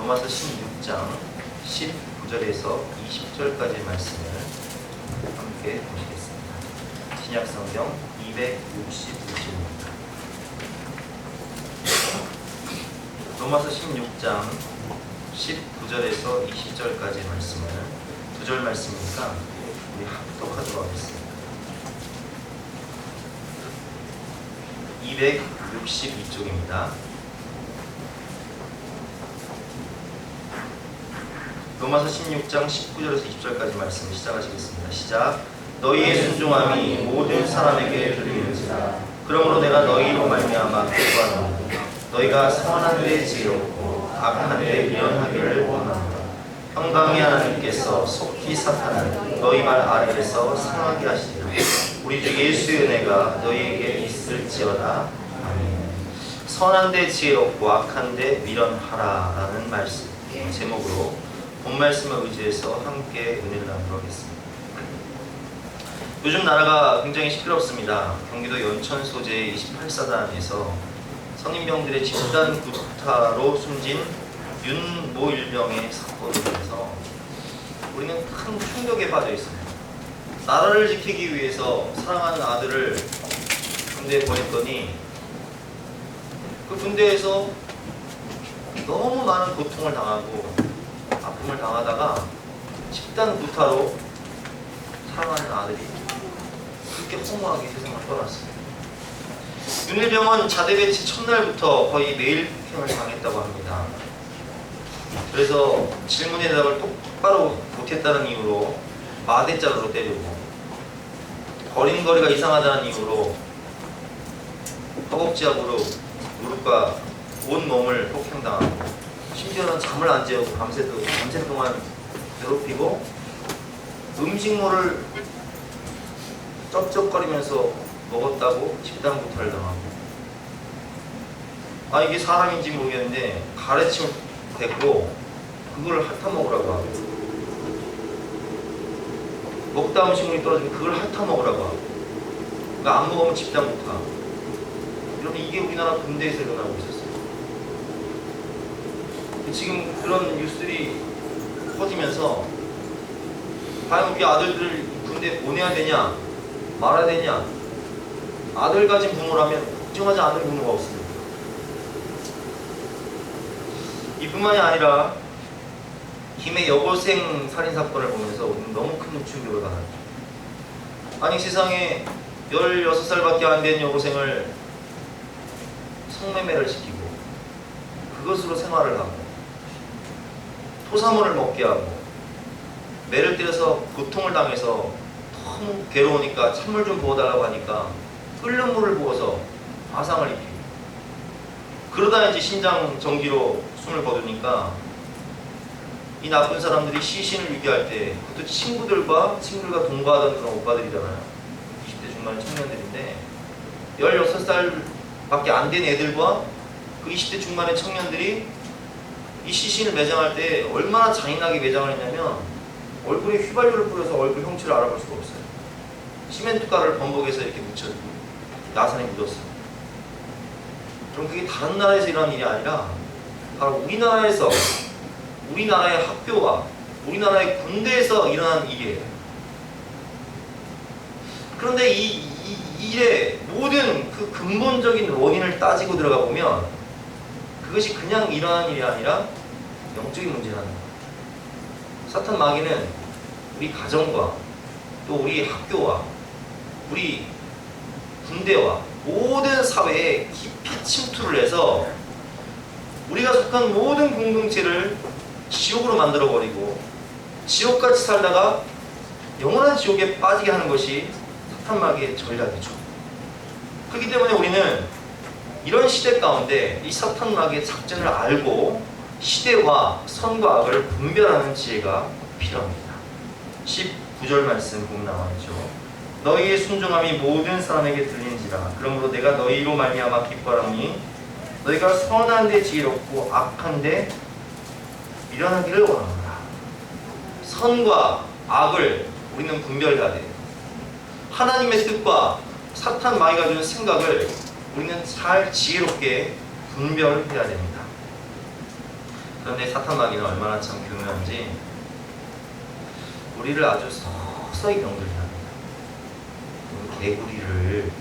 로마서 16장 19절에서 20절까지의 말씀을 함께 보시겠습니다. 신약성경 265쪽입니다. 로마서 16장 19절에서 20절까지의 말씀을 두 절 말씀이니까 우리 합독하도록 하겠습니다. 262쪽입니다. 로마서 16장 19절에서 20절까지 말씀 시작하시겠습니다. 시작. 너희의 순종함이 모든 사람에게 들리는지라. 그러므로 내가 너희로 말미암아 기뻐하노니 너희가 선한 데 지혜롭고 악한 데 미련하기를 원하노라. 평강의 하나님께서 속히 사탄을 너희 발 아래에서 상하게 하시리라. 우리 주 예수의 은혜가 너희에게 있을지어다. 아멘. 선한 데 지혜롭고 악한 데 미련하라 라는 말씀 제목으로 본 말씀을 의지해서 함께 은혜를 나누도록 하겠습니다. 요즘 나라가 굉장히 시끄럽습니다. 경기도 연천 소재의 28사단에서 선임병들의 집단 구타로 숨진 윤모 일병의 사건으로 인해서 우리는 큰 충격에 빠져 있습니다. 나라를 지키기 위해서 사랑하는 아들을 군대에 보냈더니 그 군대에서 너무 많은 고통을 당하고 아픔을 당하다가 집단 구타로 사랑하는 아들이 그렇게 허무하게 세상을 떠났습니다. 윤일병은 자대 배치 첫날부터 거의 매일 폭행을 당했다고 합니다. 그래서 질문에 대답을 똑바로 못했다는 이유로 마대자루로 때리고 걸음걸이가 이상하다는 이유로 허벅지와 무릎과 온 몸을 폭행당하고 심지어는 잠을 안 재우고 밤새 동안 괴롭히고 음식물을 쩝쩝거리면서 먹었다고 집단 구타를 당하고 이게 사람인지 모르겠는데 가래침을 뱉고 그걸 핥아먹으라고 하고 먹다 음식물이 떨어지면 그걸 핥아먹으라고 하고 그러니까 안 먹으면 집단 구타. 여러분 이게 우리나라 군대에서 일어나고 있었어요. 지금 그런 뉴스들이 퍼지면서 과연 우리 아들들을 군대에 보내야 되냐 말아야 되냐. 아들 가진 부모라면 걱정하지 않을 부모가 없습니다. 이뿐만이 아니라 김해 여고생 살인사건을 보면서 우리는 너무 큰 충격을 받았죠. 아니 세상에 16살밖에 안 된 여고생을 성매매를 시키고 그것으로 생활을 하고 토사물을 먹게 하고 매를 때려서 고통을 당해서 너무 괴로우니까 찬물 좀 부어달라고 하니까 끓는 물을 부어서 화상을 입히고 그러다 이제 심장 전기로 숨을 거두니까 이 나쁜 사람들이 시신을 유기할 때 그것도 친구들과 동거하던 그런 오빠들이잖아요. 20대 중반 청년들인데 16살밖에 안 된 애들과 그 20대 중반의 청년들이 이 시신을 매장할 때 얼마나 잔인하게 매장을 했냐면 얼굴에 휘발유를 뿌려서 얼굴 형체를 알아볼 수가 없어요. 시멘트 가루를 범벅에서 이렇게 묻혀주고 야산에 묻었어요. 그럼 그게 다른 나라에서 일어난 일이 아니라 바로 우리나라에서 우리나라의 학교와 우리나라의 군대에서 일어난 일이에요. 그런데 이 일의 모든 그 근본적인 원인을 따지고 들어가 보면 그것이 그냥 일어난 일이 아니라 영적인 문제라는 거예요. 사탄 마귀는 우리 가정과 또 우리 학교와 우리 군대와 모든 사회에 깊이 침투를 해서 우리가 속한 모든 공동체를 지옥으로 만들어버리고 지옥같이 살다가 영원한 지옥에 빠지게 하는 것이 사탄 마귀의 전략이죠. 그렇기 때문에 우리는 이런 시대 가운데 이 사탄 마귀의 작전을 알고 시대와 선과 악을 분별하는 지혜가 필요합니다. 19절 말씀 보면 나와있죠. 너희의 순종함이 모든 사람에게 들리는지라. 그러므로 내가 너희로 말미암아 기뻐하노니 너희가 선한 데 지혜롭고 악한 데 미련하기를 원하노라. 선과 악을 우리는 분별해야 돼요. 하나님의 뜻과 사탄 마귀가 주는 생각을 우리는 잘 지혜롭게 분별해야 됩니다. 그런데 사탄 마귀는 얼마나 참 교묘한지 우리를 아주 서서히 병들게 합니다. 개구리를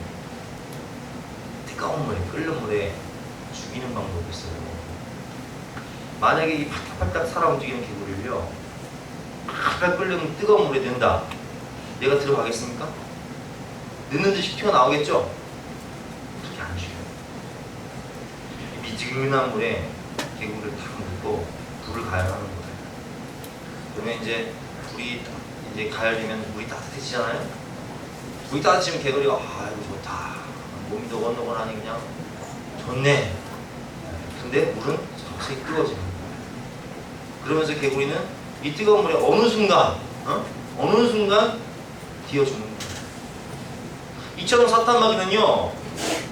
뜨거운 물에, 끓는 물에 죽이는 방법이 있어요. 만약에 이 팔딱팔딱 살아 움직이는 개구리를요, 팔팔 끓는 뜨거운 물에 넣는다. 얘가 들어가겠습니까? 넣는 듯이 튀어나오겠죠? 그렇게 안 죽여요. 미지근한 물에 개구리를 탁 넣고 불을 가열하는 거예요. 그러면 이제 불이 이제 가열되면 물이 따뜻해지잖아요? 물이 따뜻해지면 개구리가 아 이거 좋다. 몸이 노곤노곤하니 그냥 좋네. 근데 물은 서서히 뜨거워지는 거예요. 그러면서 개구리는 이 뜨거운 물에 어느 순간 뒤어주는 거예요. 이처럼 사탄 마귀는요,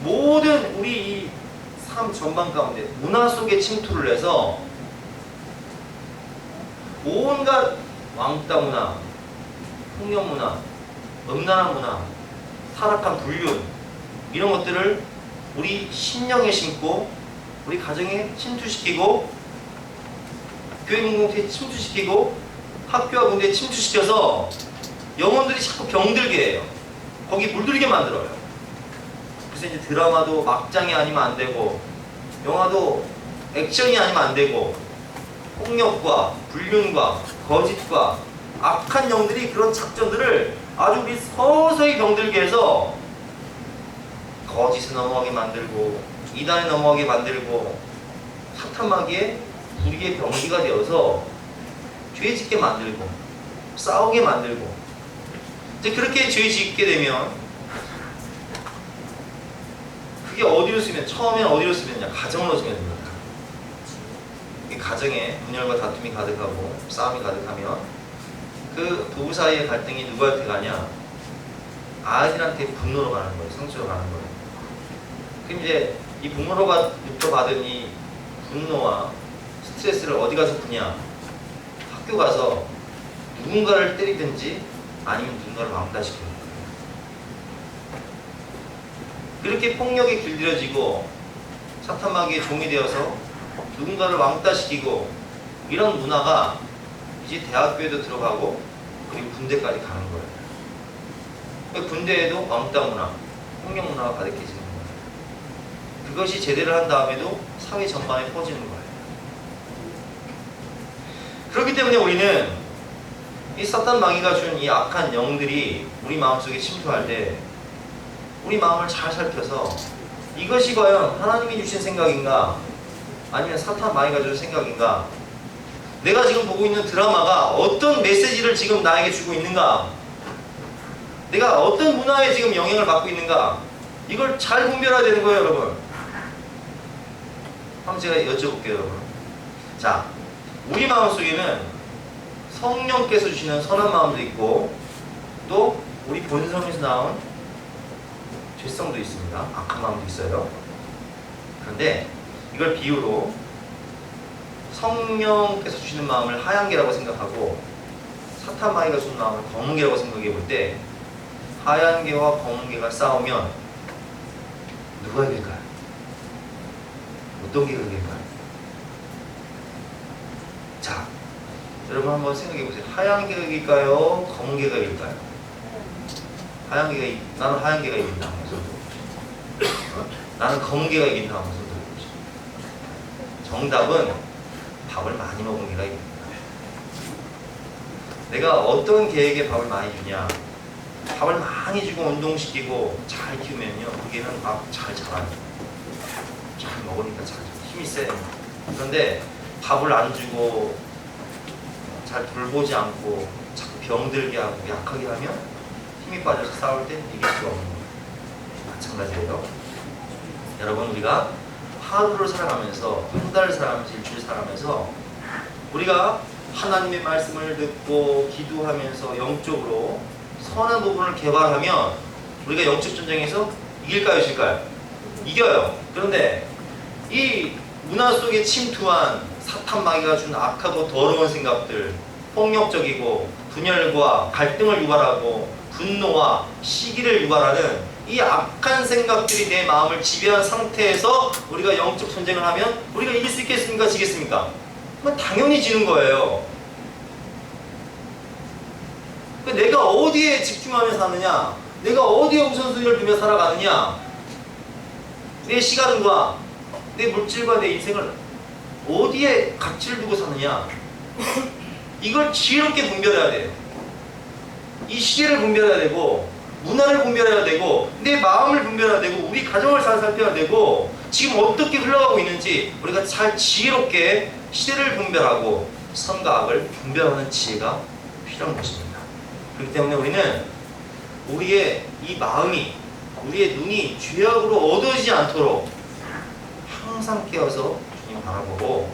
모든 우리 이 삶 전반 가운데 문화 속에 침투를 해서 온갖 왕따 문화, 폭력 문화, 음란한 문화, 타락한 불륜 이런 것들을 우리 심령에 심고 우리 가정에 침투시키고 교회 공동체에 침투시키고 학교와 군대에 침투시켜서 영혼들이 자꾸 병들게 해요. 거기 물들게 만들어요. 그래서 이제 드라마도 막장이 아니면 안 되고 영화도 액션이 아니면 안 되고 폭력과 불륜과 거짓과 악한 영들이 그런 작전들을 아주 우리 서서히 병들게 해서 거짓에 넘어가게 만들고 이단에 넘어가게 만들고 사탄 마귀의 우리의 병기가 되어서 죄 짓게 만들고 싸우게 만들고 이제 그렇게 죄 짓게 되면 그게 어디로 쓰면 처음엔 어디로 쓰면요? 가정으로 쓰면 됩니다. 이 가정에 분열과 다툼이 가득하고 싸움이 가득하면 그 부부 사이의 갈등이 누구한테 가냐? 아이들한테 분노로 가는 거예요. 상처로 가는 거예요. 그럼 이제 이 부모로부터 받은 이 분노와 스트레스를 어디 가서 푸냐? 학교 가서 누군가를 때리든지 아니면 누군가를 왕따시키는 거예요. 그렇게 폭력이 길들여지고 사탄 마귀의 종이 되어서 누군가를 왕따시키고 이런 문화가 이제 대학교에도 들어가고 그리고 군대까지 가는 거예요. 군대에도 왕따 문화, 폭력 문화가 가득해지는 거예요. 그것이 제대로 한 다음에도 사회 전반에 퍼지는 거예요. 그렇기 때문에 우리는 이 사탄 마귀가 준 이 악한 영들이 우리 마음속에 침투할 때 우리 마음을 잘 살펴서 이것이 과연 하나님이 주신 생각인가 아니면 사탄 마귀가 준 생각인가, 내가 지금 보고 있는 드라마가 어떤 메시지를 지금 나에게 주고 있는가, 내가 어떤 문화에 지금 영향을 받고 있는가, 이걸 잘 분별해야 되는 거예요, 여러분. 한번 제가 여쭤볼게요, 여러분. 자, 우리 마음속에는 성령께서 주시는 선한 마음도 있고 또 우리 본성에서 나온 죄성도 있습니다. 악한 마음도 있어요. 그런데 이걸 비유로 성령께서 주시는 마음을 하얀 개라고 생각하고 사탄 마귀가 주는 마음을 검은 개라고 생각해 볼 때 하얀 개와 검은 개가 싸우면 누가 이길까요? 어떤 개가 이길까요? 자, 여러분 한번 생각해 보세요. 하얀 개가 이길까요? 검은 개가 이길까요? 나는 하얀 개가 이긴다. 나는 검은 개가 이긴다. 정답은 밥을 많이 먹은 개가 이깁니다. 내가 어떤 개에게 밥을 많이 주냐, 밥을 많이 주고 운동시키고 잘 키우면요, 그 개는 밥 잘 자라요. 잘 먹으니까 잘 힘이 세. 그런데 밥을 안 주고 잘 돌보지 않고 자꾸 병들게 하고 약하게 하면 힘이 빠져서 싸울 때 이길 수가 없는 거예요. 마찬가지예요. 여러분, 우리가 하루를 살아가면서, 한 달을 살아가면서, 일주일 살아가면서 우리가 하나님의 말씀을 듣고 기도하면서 영적으로 선한 부분을 개발하면 우리가 영적 전쟁에서 이길까요, 질까요? 이겨요. 그런데 이 문화 속에 침투한 사탄 마귀가 준 악하고 더러운 생각들, 폭력적이고 분열과 갈등을 유발하고 분노와 시기를 유발하는 이 악한 생각들이 내 마음을 지배한 상태에서 우리가 영적 전쟁을 하면 우리가 이길 수 있겠습니까? 지겠습니까? 그건 당연히 지는 거예요. 그러니까 내가 어디에 집중하며 사느냐, 내가 어디에 우선순위를 두며 살아가느냐, 내 시간과 내 물질과 내 인생을 어디에 가치를 두고 사느냐, 이걸 지혜롭게 분별해야 돼요. 이 시계를 분별해야 되고, 문화를 분별해야 되고, 내 마음을 분별해야 되고, 우리 가정을 잘 살펴야 되고, 지금 어떻게 흘러가고 있는지 우리가 잘 지혜롭게 시대를 분별하고 선과 악을 분별하는 지혜가 필요한 것입니다. 그렇기 때문에 우리는 우리의 이 마음이, 우리의 눈이 죄악으로 어두워지지 않도록 항상 깨어서 주님 바라보고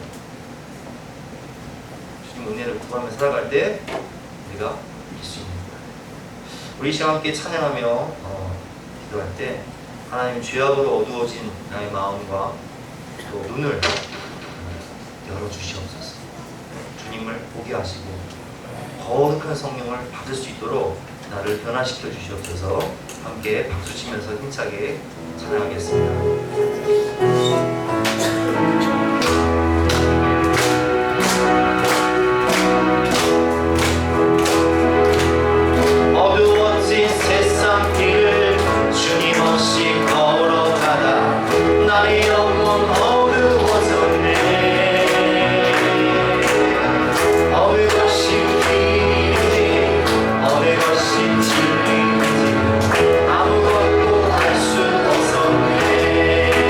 주님 은혜를 구하며 살아갈 때 우리가 이길 수 있는 거예요. 우리 시간 함께 찬양하며 기도할 때 하나님 죄악으로 어두워진 나의 마음과 또 눈을 열어주시옵소서. 주님을 보게 하시고 거룩한 성령을 받을 수 있도록 나를 변화시켜 주시옵소서. 함께 박수치면서 힘차게 찬양하겠습니다. 어두워진 세상 길 주님 없이 걸어가다 나의 영혼 어두워졌네. 어느 것이 길인지 어느 것이 진리인지 아무것도 알 수 없었네.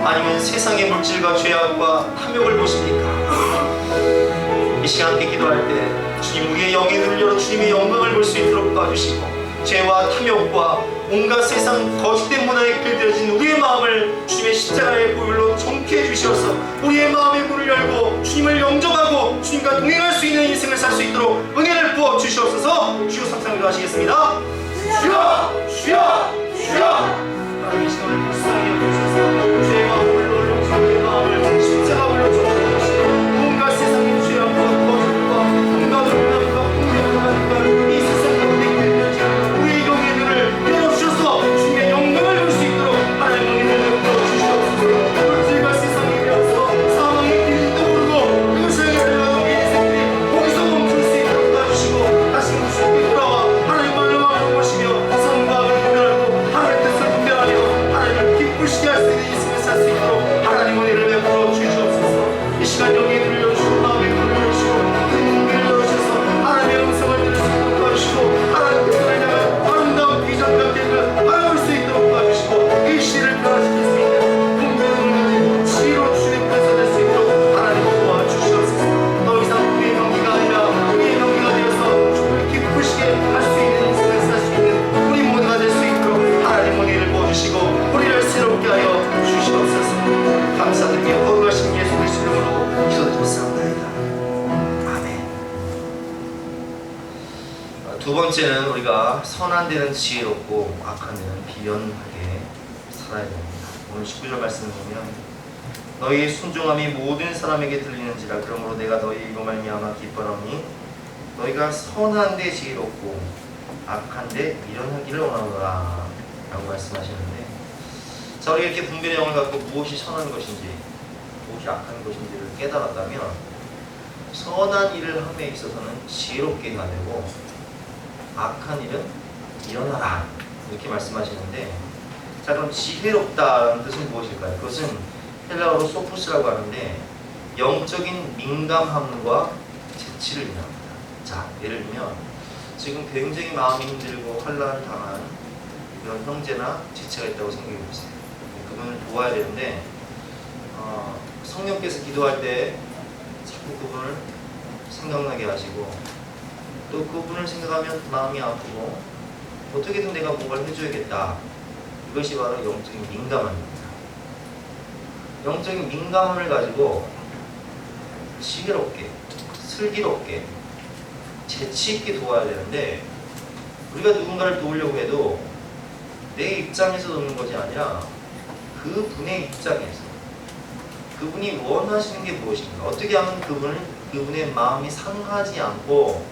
아니면 세상의 물질과 죄악과 탐욕을 보십니까? 이 시간 함께 기도할 때 주님 우리의 영의 눈을 열어 주님의 영광을 볼 수 있도록 도와주시고 죄와 탐욕과 온갖 세상 거짓된 문화에 길들여진 우리의 마음을 주님의 십자가의 보혈로 정케해 주시어서 우리의 마음의 문을 열고 주님을 영접하고 주님과 동행할 수 있는 인생을 살 수 있도록 은혜를 부어 주시옵소서. 주여 삼창 기도하시겠습니다. 주여! 주여! 주여! 하나님 이 시간을 불쌍히 여기셔서 죄와 홀로 용서의 마음을 십자가 홀로 정케해 주시고 온갖 세상의 죄악과 거짓과 온갖 음란과 풍요와 이 세상 가운데 길들여진 우리의 영의 눈을 열어주셔서 주님의 영광을 볼 수 있도록 하나님의 은혜를 부어주시옵소서. 물질과 세상에 대해서 사망의 길도 모르고 그것을 열려가는 우리 인생들이 거기서 멈출 수 있도록 도와주시고 다시 주님께 돌아와 하나님의 영광을 보시며 선과를 분별하고 하나님의 뜻을 분별하며 하나님을 기쁘시게 할 수 있는 인생을 살 수 있도록 하나님의 은혜를 베풀어 주시옵소서. 이 시간 영의 눈을 열어주시고 마음의 눈을 열어주시고 눈을 열어주셔서 하나님의 음성을 들을 수 있도록 도와주시고 하나님의 뜻을 향한 아름다운 비전과 계획을 바라볼 수 있도록 도와주시고 이 시를 변화시킬 수 있는 분별을 지혜로 주님의 편에서 될 수 있도록 하나님 도와주시옵소서. 더 이상 우리의 경기가 아니라 우리의 경기가 되어서 주님을 기쁘시게 할 수 있는 인생을 살 수 있는 우리 모두가 될 수 있도록 하나님 은혜를 부어주시고 우리를 새롭게 하여 주시옵소서. 감사드리며 거룩하신 예수 그리스도 이름으로 기도드렸사옵나이다. 아멘. 두 번째는 우리가 선한 데는 지혜롭고 악한 데는 비련하게 살아야 됩니다. 오늘 19절 말씀을 보면 너희의 순종함이 모든 사람에게 들리는지라 그러므로 내가 너희로 말미암아 기뻐하니 너희가 선한 데 지혜롭고 악한 데 미련하기를 원하노라 라고 말씀하시는데, 자, 우리가 이렇게 분별의 영을 갖고 무엇이 선한 것인지 무엇이 악한 것인지를 깨달았다면 선한 일을 함에 있어서는 지혜롭게 해야 되고 악한 일은 미련하라 이렇게 말씀하시는데, 자, 그럼 지혜롭다라는 뜻은 무엇일까요? 그것은 헬라어로 소푸스라고 하는데 영적인 민감함과 재치를 의미합니다. 자, 예를 들면 지금 굉장히 마음이 힘들고 환난을 당한 이런 형제나 지체가 있다고 생각해 보세요. 그분을 도와야 되는데 성령께서 기도할 때 자꾸 그분을 생각나게 하시고 또 그분을 생각하면 마음이 아프고 어떻게든 내가 뭔가를 해줘야겠다. 이것이 바로 영적인 민감함입니다. 영적인 민감함을 가지고 지혜롭게, 슬기롭게, 재치있게 도와야 되는데 우리가 누군가를 도우려고 해도 내 입장에서 도우는 것이 아니라 그분의 입장에서 그분이 원하시는 게 무엇인가, 어떻게 하면 그분의 마음이 상하지 않고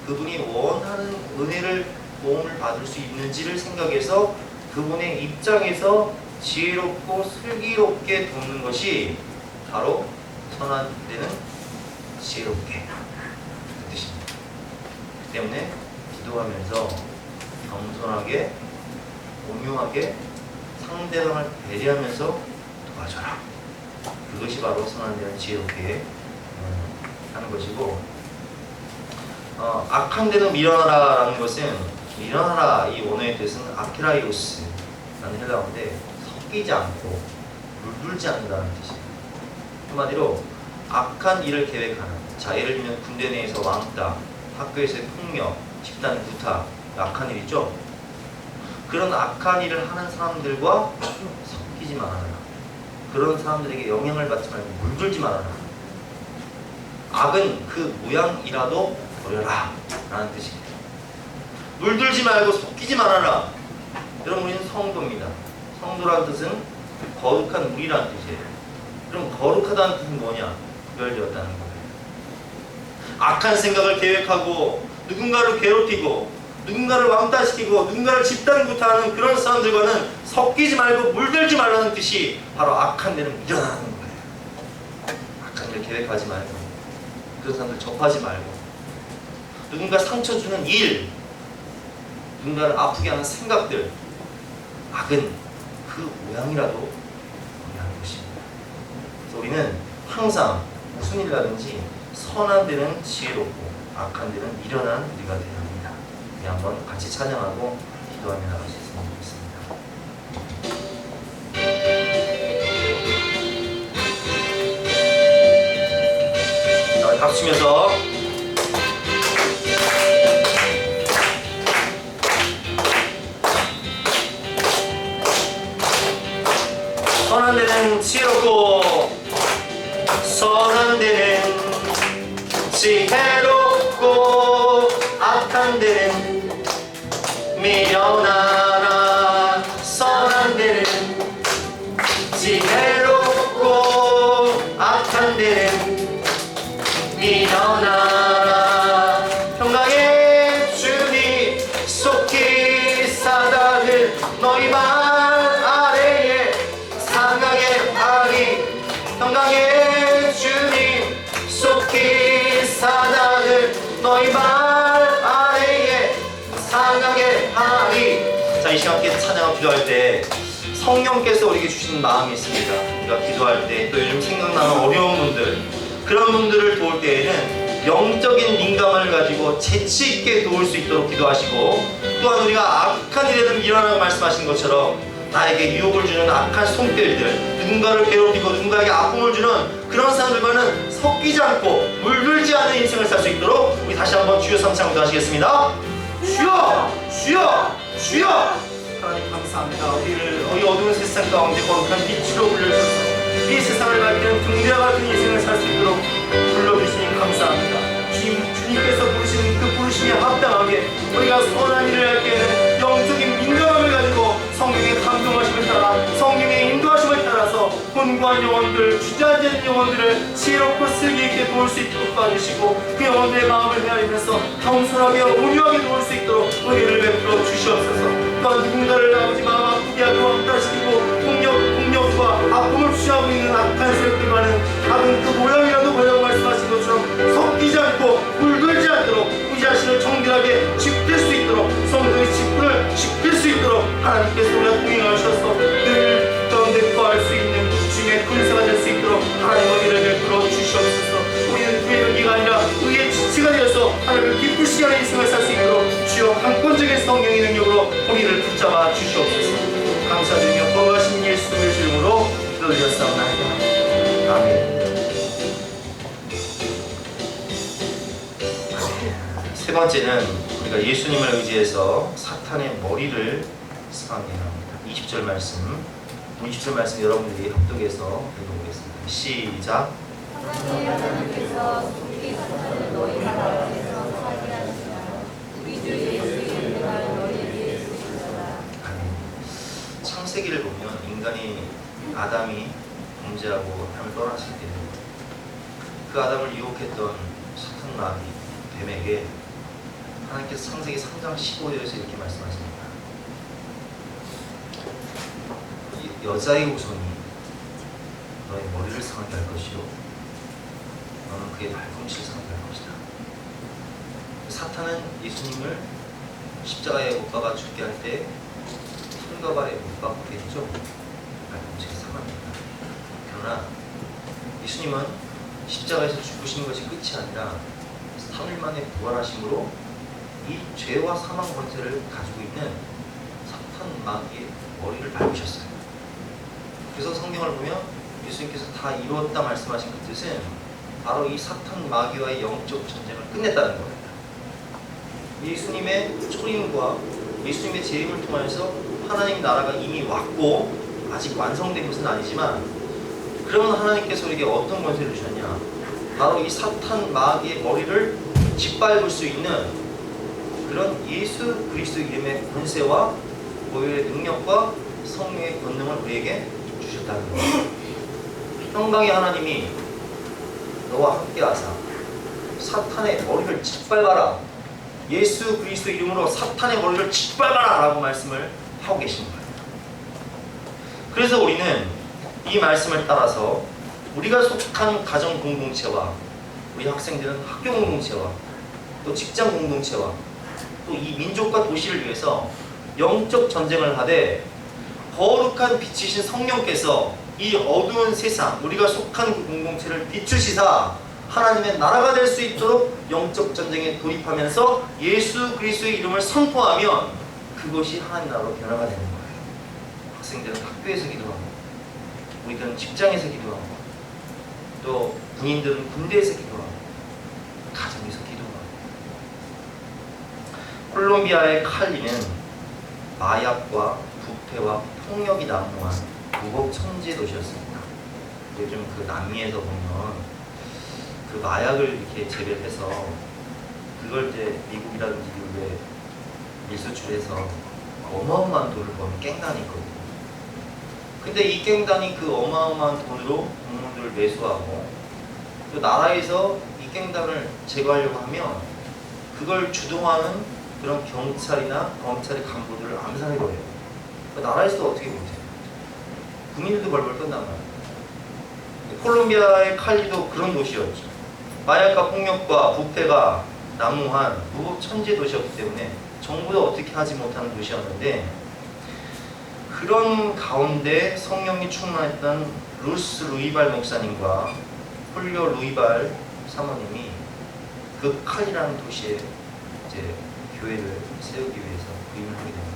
그분이 원하는 은혜를 도움을 받을 수 있는지를 생각해서 그분의 입장에서 지혜롭고 슬기롭게 돕는 것이 바로 선한 데는 지혜롭게 그 뜻입니다. 그 때문에 기도하면서 겸손하게 온유하게 상대방을 배려하면서 도와줘라. 그것이 바로 선한 데는 지혜롭게 하는 것이고, 악한 데는 미련하라 라는 것은, 미련하라 이 원어의 뜻은 아케라이오스라는 헬라어인데 섞이지 않고 물들지 않는다는 뜻이에요. 한마디로 악한 일을 계획하는, 자, 예를 들면 군대 내에서 왕따, 학교에서의 폭력, 집단 구타, 악한 일이죠. 그런 악한 일을 하는 사람들과 섞이지 말아라. 그런 사람들에게 영향을 받지 말고 물들지 말아라. 악은 그 모양이라도 버려라 라는 뜻입니다. 물들지 말고 섞이지 말아라. 여러분, 우리는 성도입니다. 성도라는 뜻은 거룩한 우리라는 뜻이에요. 그럼 거룩하다는 뜻은 뭐냐? 구별되었다는 거예요. 악한 생각을 계획하고 누군가를 괴롭히고 누군가를 왕따시키고 누군가를 집단구타하는 그런 사람들과는 섞이지 말고 물들지 말라는 뜻이 바로 악한 데는 미련하는 거예요. 악한 일을 계획하지 말고 그런 사람들 접하지 말고 누군가 상처 주는 일, 누군가를 아프게 하는 생각들, 악은 그 모양이라도 모양하는 것입니다. 그래서 우리는 항상 무슨 일을 하든지 선한 데는 지혜롭고 악한 데는 미련한 우리가 되어야 합니다. 우리 한번 같이 찬양하고 기도하며 나갈 수 있으면 좋겠습니다. 박수 치면서 선한 데는 지혜롭고 선한 데는 지혜롭고 악한 데는 미련하나 선한 데는 지혜롭고 악한 데는 미련하나 평강의 주님 속히 사닥을 너희 발 아래에 상하게 하리 평강의 주님 속히 사닥을 너희 발 아래에 상하게 하리. 자, 이 시간 함께 찬양하고 기도할 때 성령께서 우리에게 주신 마음이 있습니다. 우리가 기도할 때 또 요즘 생각나는 어려운 분들, 그런 분들을 도울 때에는 영적인 민감을 가지고 재치 있게 도울 수 있도록 기도하시고, 또한 우리가 악한 일에는 일어나고 말씀하신 것처럼 나에게 유혹을 주는 악한 손길들, 누군가를 괴롭히고 누군가에게 아픔을 주는 그런 사람들과는 섞이지 않고 물들지 않은 인생을 살 수 있도록 우리 다시 한번 주여 삼창 기도하시겠습니다. 주여! 주여! 주여! 하나님 감사합니다. 우리를 이 어두운 세상 가운데 거룩한 빛으로 불려주셔서 이 세상을 밝히는 등대와 같은 인생을 살 수 있도록 불러주시니 감사합니다. 주님께서 부르시는 그 부르심에 합당하게 우리가 선한 일을 할 때에는 영적인 민감함을 가지고 성령의 감동하심을 따라 성령의 인도하심을 따라서 곤고한 영혼들, 주저하지 않는 영혼들을 지혜롭고 슬기 있게 도울 수 있도록 도와주시고 그 영혼들의 마음을 헤아리면서 겸손하게 온유하게 도울 수 있도록 은혜를 베풀어 주시옵소서. 또한 누군가를 아버지 마음 아프게 하고 왕따시키고 폭력과 아픔을 취하고 있는 악한 세력들과는 작은 그 모양이라도 보려고 말씀하신 것처럼 섞이지 않고 물들지 않도록 우리 자신을 정결하게 지킬 수 있도록 성도의 직분을 지킬 수 있도록 하나님께서 우리가 동행하셔서 늘 가운데 거할 수 있는 주님의 군사가 될 수 있도록 하나님 은혜를 베풀어 주시옵소서. 우리는 주의 연기가 아니라 의의 지체가 되어서 하나님을 기쁘시게 하는 인생을 살 수 있도록 주여 강권적인 성령의 능력으로 우리를 붙잡아 주시옵소서. 감사드리며 거룩하신 예수의 이름으로 기도드렸사옵나이다. 아멘. 세 번째는 우리가 예수님을 의지해서 사탄의 머리를 상하게 합니다. 20절 말씀, 20절 말씀 여러분들이 합독해서 읽어보겠습니다. 시작. 하나님께서 속히 사탄을 너희 앞에서 사게 하시나 우리 주 예수의 은혜가 너희에게 있으시더라. 창세기를 보면 인간이 아담이 범죄하고 하나님을 떠났을 때 그 아담을 유혹했던 사탄 마귀 뱀에게 하나님께서 창세기 3장 15절에서 이렇게 말씀하십니다. 여자의 후손이 너의 머리를 상하게 할 것이요 너는 그의 발꿈치를 상하게 할 것이다. 사탄은 예수님을 십자가에 못 박아 죽게 할 때 손과 발에 못 박게 했죠. 발꿈치가 상합니다. 그러나 예수님은 십자가에서 죽으신 것이 끝이 아니라 3일 만에 부활하심으로 이 죄와 사망 권세를 가지고 있는 사탄 마귀의 머리를 밟으셨어요. 그래서 성경을 보면 예수님께서 다 이루었다 말씀하신 그 뜻은 바로 이 사탄 마귀와의 영적 전쟁을 끝냈다는 겁니다. 예수님의 초림과 예수님의 재림을 통해서 하나님 나라가 이미 왔고 아직 완성된 것은 아니지만, 그러면 하나님께서 우리에게 어떤 권세를 주셨냐? 바로 이 사탄 마귀의 머리를 짓밟을 수 있는 그런 예수 그리스도 이름의 권세와 보혈의 능력과 성령의 권능을 우리에게 주셨다는 거예요. 평강의 하나님이 너와 함께 하사 사탄의 머리를 짓밟아라, 예수 그리스도 이름으로 사탄의 머리를 짓밟아라 라고 말씀을 하고 계신 거예요. 그래서 우리는 이 말씀을 따라서 우리가 속한 가정 공동체와 우리 학생들은 학교 공동체와 또 직장 공동체와 또 이 민족과 도시를 위해서 영적 전쟁을 하되 거룩한 빛이신 성령께서 이 어두운 세상, 우리가 속한 그 공동체를 비추시사 하나님의 나라가 될 수 있도록 영적 전쟁에 돌입하면서 예수 그리스도의 이름을 선포하면 그것이 하나님 나라로 변화가 되는 거예요. 학생들은 학교에서 기도하고, 우리들은 직장에서 기도하고, 또 군인들은 군대에서 기도하고, 콜롬비아의 칼리는 마약과 부패와 폭력이 난무한 무법 천재 도시였습니다. 요즘 그 남미에서 보면 그 마약을 이렇게 재배를 해서 그걸 이제 미국이라든지 미국에 밀수출해서 어마어마한 돈을 버는 깽단이 있거든요. 근데 이 깽단이 그 어마어마한 돈으로 동물들을 매수하고 또 나라에서 이 깽단을 제거하려고 하면 그걸 주동하는 그런 경찰이나 검찰의 간부들을 암살해버려요. 그 나라에서도 어떻게 못해요. 국민들도 벌벌 떤단 말이에요. 콜롬비아의 칼리도 그런 도시였죠. 마약과 폭력과 부패가 난무한 무법 천재 도시였기 때문에 정부도 어떻게 하지 못하는 도시였는데, 그런 가운데 성령이 충만했던 루스 루이발 목사님과 홀리오 루이발 사모님이 그 칼리라는 도시에 이제 교회를 세우기 위해서 부임을 하게 됩니다.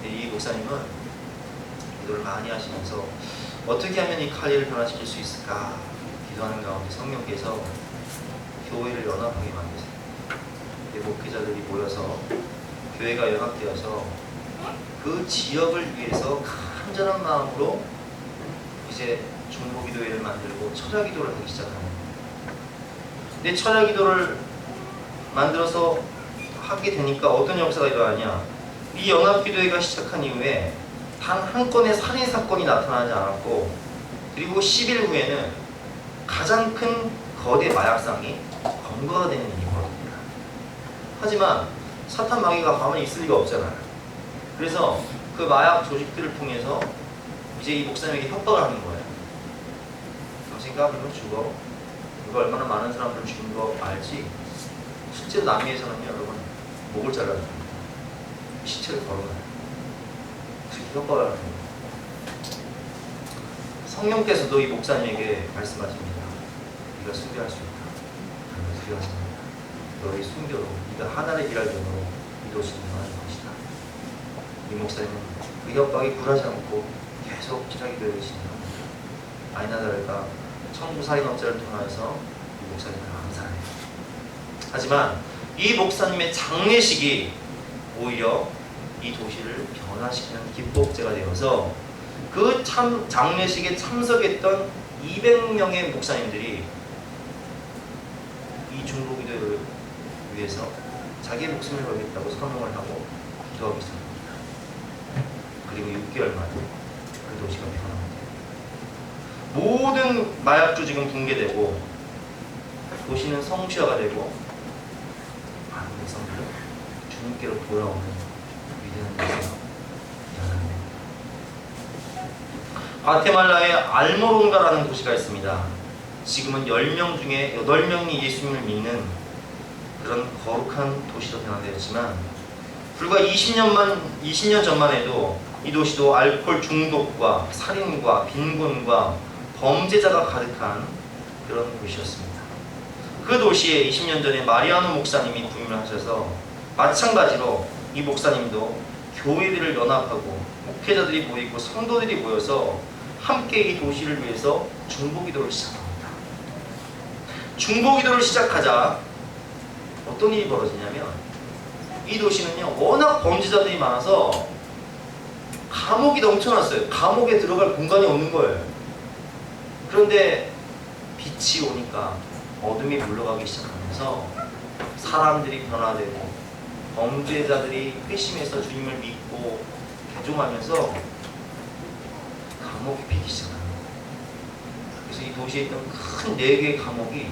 이 목사님은 기도를 많이 하시면서 어떻게 하면 이 칼리를 변화시킬 수 있을까 기도하는 가운데 성령께서 교회를 연합하게 만드세요. 목회자들이 모여서 교회가 연합되어서 그 지역을 위해서 간절한 마음으로 이제 중보기도회를 만들고 철야기도를 하기 시작하는 거예요. 근데 철야기도를 만들어서 하게 되니까 어떤 역사가 일어나냐, 이 연합기도회가 시작한 이후에 단 한 건의 살인사건이 나타나지 않았고, 그리고 10일 후에는 가장 큰 거대 마약상이 검거가 되는 일이 벌어집니다. 하지만 사탄 마귀가 가만히 있을 리가 없잖아요. 그래서 그 마약 조직들을 통해서 이제 이 목사님에게 협박을 하는 거예요. 당신 까불면 죽어. 이거 얼마나 많은 사람들을 죽인 거 알지? 실제로 남미에서는요, 여러분, 목을 잘라줍니다. 시체를 걸어놔요. 그렇게 협박을 하는 거예요. 성령께서도 이 목사님에게 말씀하십니다. 네가 순교할 수 있다. 그러면 두려워하십니다. 너의 순교로 네가 하나를 일할 정도로 이 도시를 망할 것이다. 이 목사님은 그 협박이 굴하지 않고 계속 기도하기도에 진행합니다. 아니나 다를까 청부 살인업자를 통해서 이 목사님을 암살해요. 하지만 이 목사님의 장례식이 오히려 이 도시를 변화시키는 기폭제가 되어서 그 장례식에 참석했던 200명의 목사님들이 이 중보기도를 위해서 자기의 목숨을 걸겠다고 선언을 하고 기도하고 있습니다. 그리고 6개월 만에 그 도시가 변화합니다. 모든 마약 조직은 붕괴되고 도시는 성취화가 되고 많은 백성들은 주님께로 돌아오는 위대한 역사가 일어납니다. 과테말라의 알모론가라는 도시가 있습니다. 지금은 10명 중에 8명이 예수님을 믿는 그런 거룩한 도시로 변화되었지만, 불과 20년 전만 해도 이 도시도 알코올 중독과 살인과 빈곤과 범죄자가 가득한 그런 도시였습니다. 그 도시에 20년 전에 마리아노 목사님이 부임을 하셔서 마찬가지로 이 목사님도 교회들을 연합하고 목회자들이 모이고 성도들이 모여서 함께 이 도시를 위해서 중보기도를 시작합니다. 중보기도를 시작하자 어떤 일이 벌어지냐면, 이 도시는요 워낙 범죄자들이 많아서 감옥이 넘쳐났어요. 감옥에 들어갈 공간이 없는 거예요. 그런데 빛이 오니까 어둠이 물러가기 시작하면서 사람들이 변화되고 범죄자들이 회심해서 주님을 믿고 개종하면서 감옥이 비기 시작합니다. 그래서 이 도시에 있던 큰 4개의 감옥이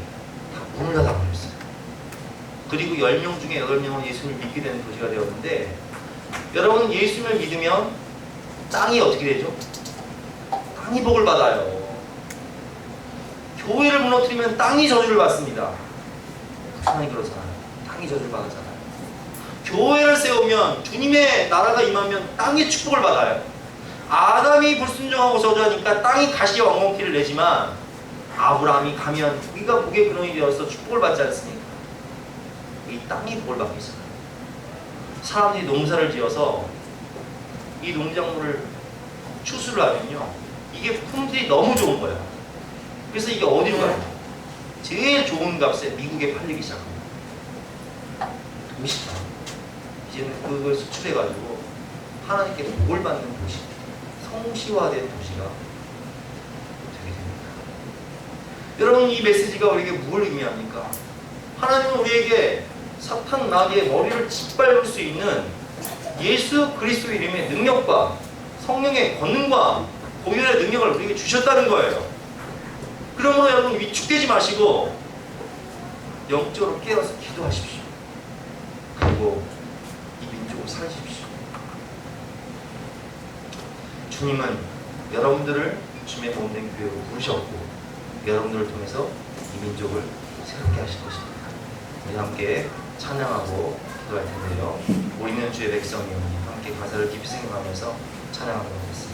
다 문을 닫아버렸어요. 그리고 10명 중에 8명은 예수님을 믿게 되는 도시가 되었는데, 여러분, 예수님을 믿으면 땅이 어떻게 되죠? 땅이 복을 받아요. 교회를 무너뜨리면 땅이 저주를 받습니다. 북한이 그렇잖아요. 땅이 저주를 받았잖아요. 교회를 세우면, 주님의 나라가 임하면 땅이 축복을 받아요. 아담이 불순종하고 저주하니까 땅이 다시 왕궁기를 내지만, 아브라함이 가면 우리가 복의 근원이 되어서 축복을 받지 않습니까? 이 땅이 복을 받기 시작해요. 사람들이 농사를 지어서 이 농작물을 추수를 하면요, 이게 품질이 너무 좋은 거예요. 그래서 이게 어디로 가요? 제일 좋은 값에 미국에 팔리기 시작합니다. 도시가 이제는 그걸 수출해가지고 하나님께 복을 받는 도시, 성시화된 도시가 되게 됩니다. 여러분, 이 메시지가 우리에게 뭘 의미합니까? 하나님은 우리에게 사탄 마귀의 머리를 짓밟을 수 있는 예수 그리스도 이름의 능력과 성령의 권능과 공연의 능력을 우리에게 주셨다는 거예요. 그러므로 여러분, 위축되지 마시고 영적으로 깨어서 기도하십시오. 그리고 이 민족을 살리십시오. 주님은 여러분들을 주님의 몸된 교회로 부르셨고 여러분들을 통해서 이 민족을 새롭게 하실 것입니다. 우리 함께 찬양하고 기도할 텐데요. 우리는 주의 백성이오니 함께 가사를 깊이 생각하면서 찬양하도록 하겠습니다.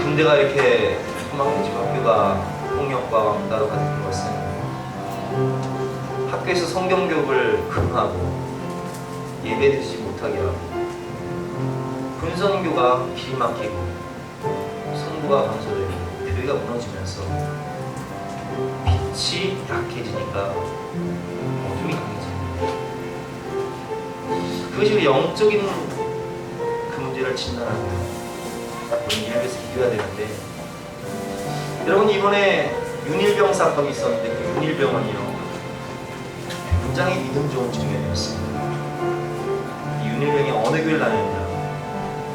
군대가 이렇게 험악해지고 학교가 폭력과 왕따로 가득한 것은 학교에서 성경교육을 금하고 예배드리지 못하게 하고 군선교가 길이 막히고 성부가 감소되고 교회가 무너지면서 빛이 약해지니까 어둠이 강해집니다. 그것이 우리 영적인 그 문제를 진단하고요. 우리 이래서 기도해야 되는데, 여러분 이번에 윤일병 사건이 있었는데 그 윤일병은요 굉장히 믿음 좋은 청년이었습니다. 이 윤일병이 어느 교회를 다녔냐?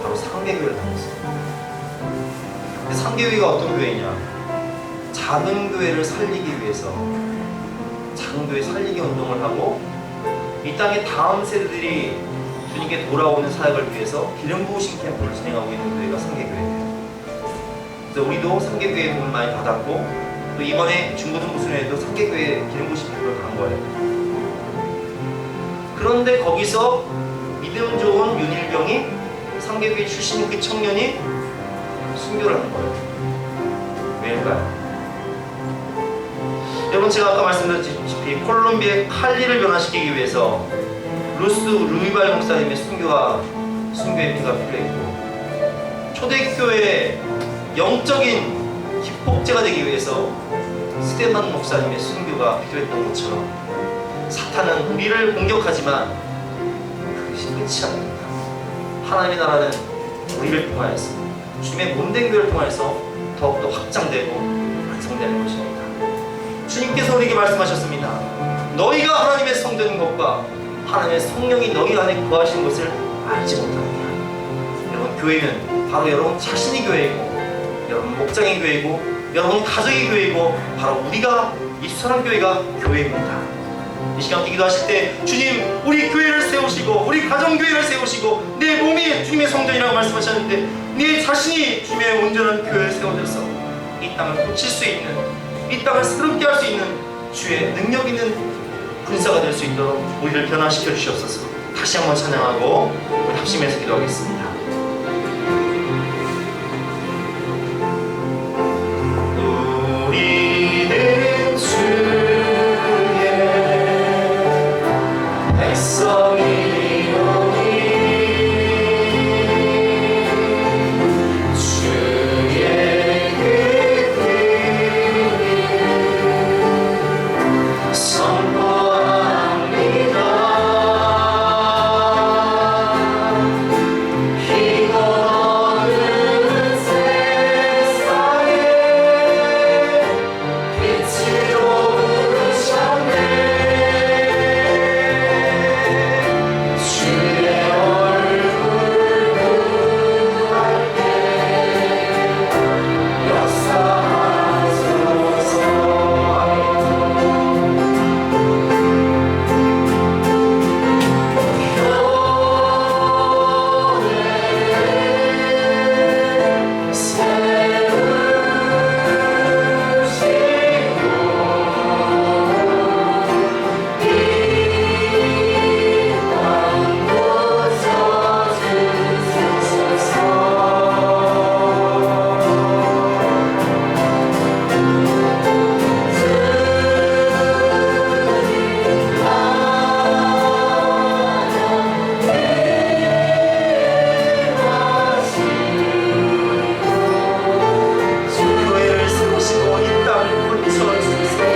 바로 상계교회를 다녔습니다. 근데 상계교회가 어떤 교회냐? 작은 교회를 살리기 위해서 작은 교회 살리기 운동을 하고 이 땅의 다음 세대들이 주님께 돌아오는 사역을 위해서 기름 부으신 캠프를 진행하고 있는 교회가 상계교회예요. 그래서 우리도 상계교회에 도움을 많이 받았고 또 이번에 중고등부순회에도 상계교회 기름 부으신 캠프를 간 거예요. 그런데 거기서 믿음 좋은 윤일병이 상계교회 출신인 그 청년이 순교를 한 거예요. 왜일까요? 여러분 제가 아까 말씀드렸다시피 콜롬비아의 칼리를 변화시키기 위해서 루스 루이발 목사님의 순교의 피가 필요했고 초대교회의 영적인 기폭제가 되기 위해서 스테반 목사님의 순교가 필요했던 것처럼 사탄은 우리를 공격하지만 그것이 끝이 아닙니다. 하나님의 나라는 우리를 통하여서 주님의 몸된 교회를 통하여서 더욱더 확장되고 완성되는 것입니다. 주님께서 우리에게 말씀하셨습니다. 너희가 하나님의 성도인 것과 하나님의 성령이 너희 안에 거하시는 것을 알지 못하느냐. 여러분 교회는 바로 여러분 자신이 교회이고 여러분 목장의 교회이고 여러분 가정의 교회이고 바로 우리가 이 수사랑교회가 교회입니다. 이 시간 기도하실 때 주님 우리 교회를 세우시고 우리 가정교회를 세우시고 내 몸이 주님의 성전이라고 말씀하셨는데 네 자신이 주님의 온전한 교회를 세워져서 이 땅을 고칠 수 있는 이 땅을 새롭게 할 수 있는 주의 능력 있는 군사가 될 수 있도록 우리를 변화시켜 주시옵소서. 다시 한번 찬양하고 우리 합심해서 기도하겠습니다. 우리는 주의 백성이오니 주의 그 뜻을 선포합니다. 희고 어두운 세상에 빛으로 부르셨네. 주의 얼굴 구할 때 역사하소서. 교회를 세우시고 이 땅을 고쳐주세요.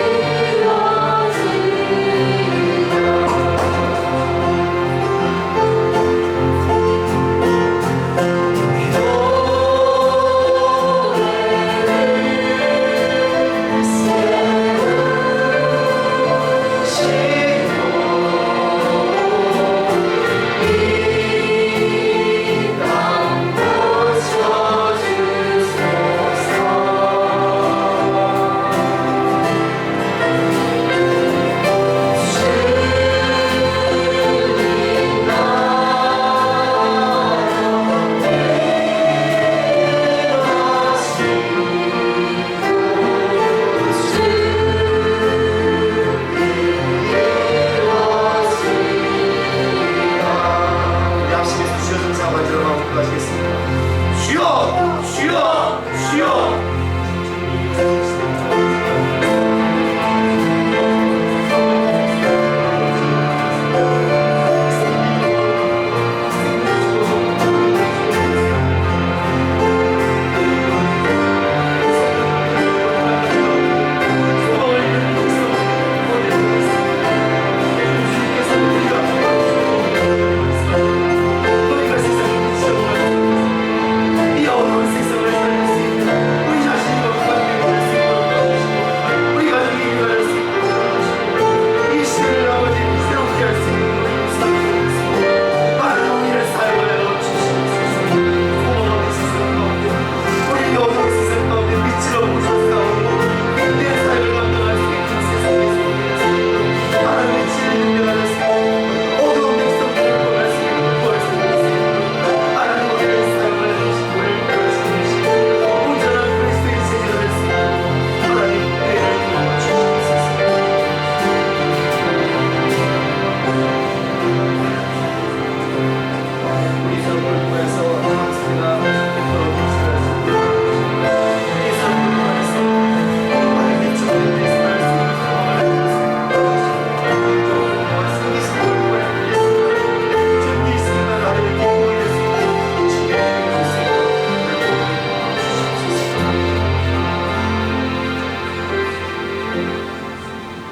우리 합심해서 주여 정상 만들어 나오고 하시겠습니다. 주여! 주여! 주여! 이 어려운 세상을 살릴 수 있는 우리 자신과 관계될 수 있도록 우리 가정이 일어날 수 있도록 이 시대를 아버지 새롭게 할 수 있는 많은 우리를 사용하여 주시옵소서. 어려운 세상 가운데 우리 어려운 세상 가운데 빛으로 보셨사오니 내 삶을 감당할 수 있는 세상에 속에서 하나님의 진리를 변화할 수 있는 어두운 백성들을 구할 수 있는 구할 수 있는 하나님 우리를 사용하여 주시고 온전한 그리스도의 제자가 될 수 있는 하나님 은혜를 부어 주시옵소서. 우리 삶을 통해서 항상가 베풀어 주시옵소서. 우리 삶을 통해서 많은 빛을 발산할 수 있는 상황을 해주셨습니다. 말씀이 삶을 통해 준비 있으면 나를 기쁘게 할 수 있는 주님의 은혜를 수 있도록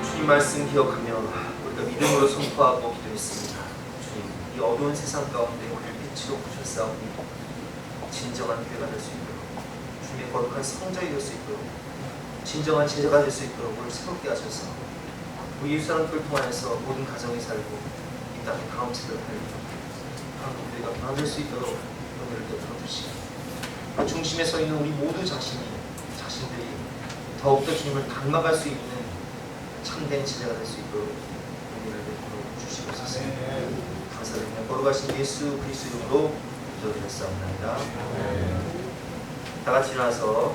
주님 말씀 기억하며 우리가 믿음으로 선포하고 기도했습니다. 주님, 이 어두운 세상 가운데 우리를 빛으로 부셨사오니 진정한 교회가 될 수 있도록 주님의 거룩한 성전이 될 수 있도록 진정한 제자가 될 수 있도록 우리를 새롭게 하셔서 우리 이웃사람들을 통하여서 모든 가정이 살고 이 땅의 다음 세대를 살리고 한국 교회가 변화될 수 있도록 은혜를 베풀어 주시고 그 중심에 서 있는 우리 모두 자신들이 더욱더 주님을 닮아갈 수 있는 참된 제자가 될 수 있도록 은혜를 베풀어 주시옵소서. 감사드리며 거룩하신 예수 그리스도 이름으로 기도드렸사옵나이다. 다 같이 일어나서